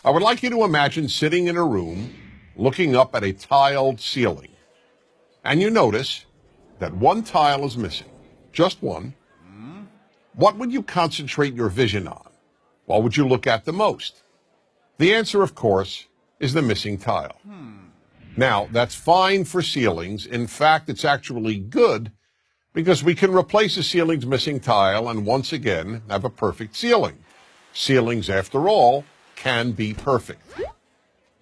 I would like you to imagine sitting in a room looking up at a tiled ceiling, and you notice that one tile is missing, just one. What would you concentrate your vision on? What would you look at the most? The answer, of course, is the missing tile. Now, that's fine for ceilings. In fact, it's actually good because we can replace a ceiling's missing tile and once again have a perfect ceiling. Ceilings, after all, can be perfect.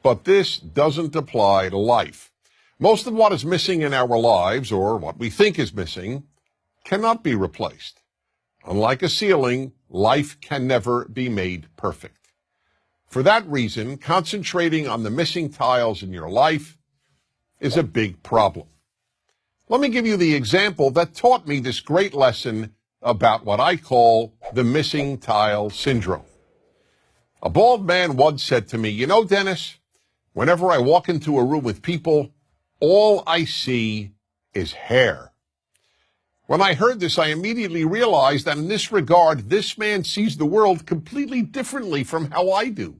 But this doesn't apply to life. Most of what is missing in our lives, or what we think is missing, cannot be replaced. Unlike a ceiling, life can never be made perfect. For that reason, concentrating on the missing tiles in your life is a big problem. Let me give you the example that taught me this great lesson about what I call the missing tile syndrome. A bald man once said to me, "You know, Dennis, whenever I walk into a room with people, all I see is hair." When I heard this, I immediately realized that in this regard, this man sees the world completely differently from how I do.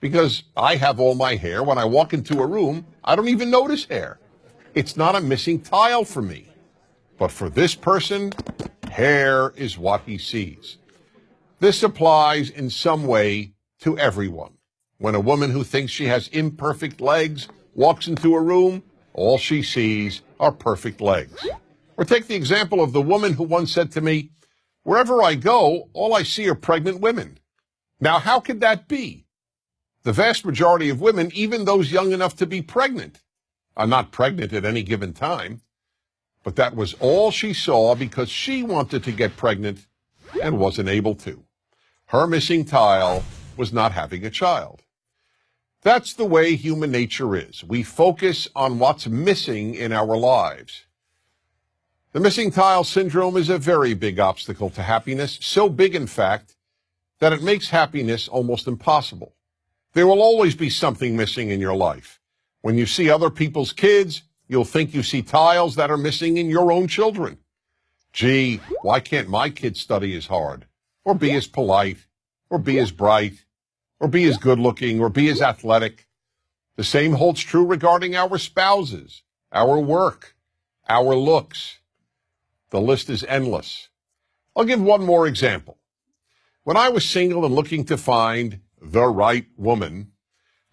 Because I have all my hair. When I walk into a room, I don't even notice hair. It's not a missing tile for me. But for this person, hair is what he sees. This applies in some way to everyone. When a woman who thinks she has imperfect legs walks into a room, all she sees are perfect legs. Or take the example of the woman who once said to me, "Wherever I go, all I see are pregnant women." Now, how could that be? The vast majority of women, even those young enough to be pregnant, are not pregnant at any given time. But that was all she saw because she wanted to get pregnant and wasn't able to. Her missing tile was not having a child. That's the way human nature is. We focus on what's missing in our lives. The missing tile syndrome is a very big obstacle to happiness, so big, in fact, that it makes happiness almost impossible. There will always be something missing in your life. When you see other people's kids, you'll think you see tiles that are missing in your own children. Gee, why can't my kid study as hard, or be as polite, or be as bright, or be as good-looking, or be as athletic? The same holds true regarding our spouses, our work, our looks. The list is endless. I'll give one more example. When I was single and looking to find the right woman,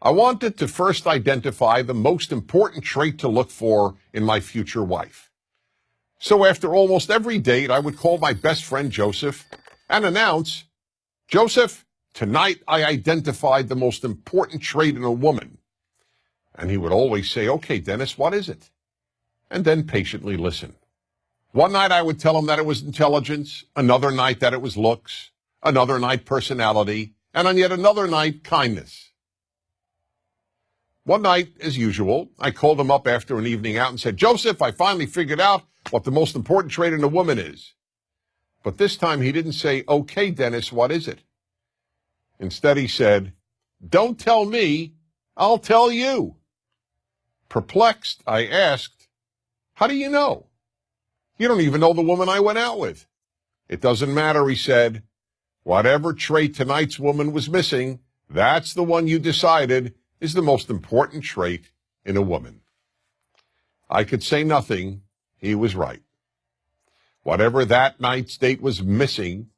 I wanted to first identify the most important trait to look for in my future wife. So after almost every date, I would call my best friend Joseph and announce, "Joseph, tonight I identified the most important trait in a woman." And he would always say, "Okay, Dennis, what is it?" And then patiently listen. One night I would tell him that it was intelligence, another night that it was looks, another night personality, and on yet another night kindness. One night, as usual, I called him up after an evening out and said, "Joseph, I finally figured out what the most important trait in a woman is." But this time he didn't say, "Okay, Dennis, what is it?" Instead he said, "Don't tell me, I'll tell you." Perplexed, I asked, "How do you know? You don't even know the woman I went out with." "It doesn't matter," he said. "Whatever trait tonight's woman was missing, that's the one you decided is the most important trait in a woman." I could say nothing. He was right. Whatever that night's date was missing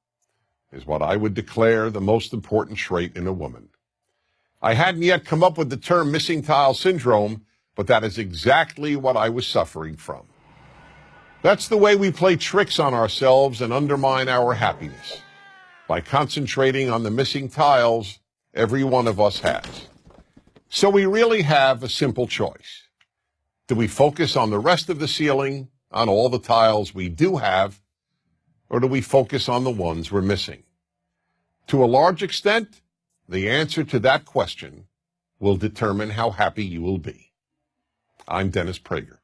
is what I would declare the most important trait in a woman. I hadn't yet come up with the term missing tile syndrome, but that is exactly what I was suffering from. That's the way we play tricks on ourselves and undermine our happiness, by concentrating on the missing tiles every one of us has. So we really have a simple choice. Do we focus on the rest of the ceiling, on all the tiles we do have, or do we focus on the ones we're missing? To a large extent, the answer to that question will determine how happy you will be. I'm Dennis Prager.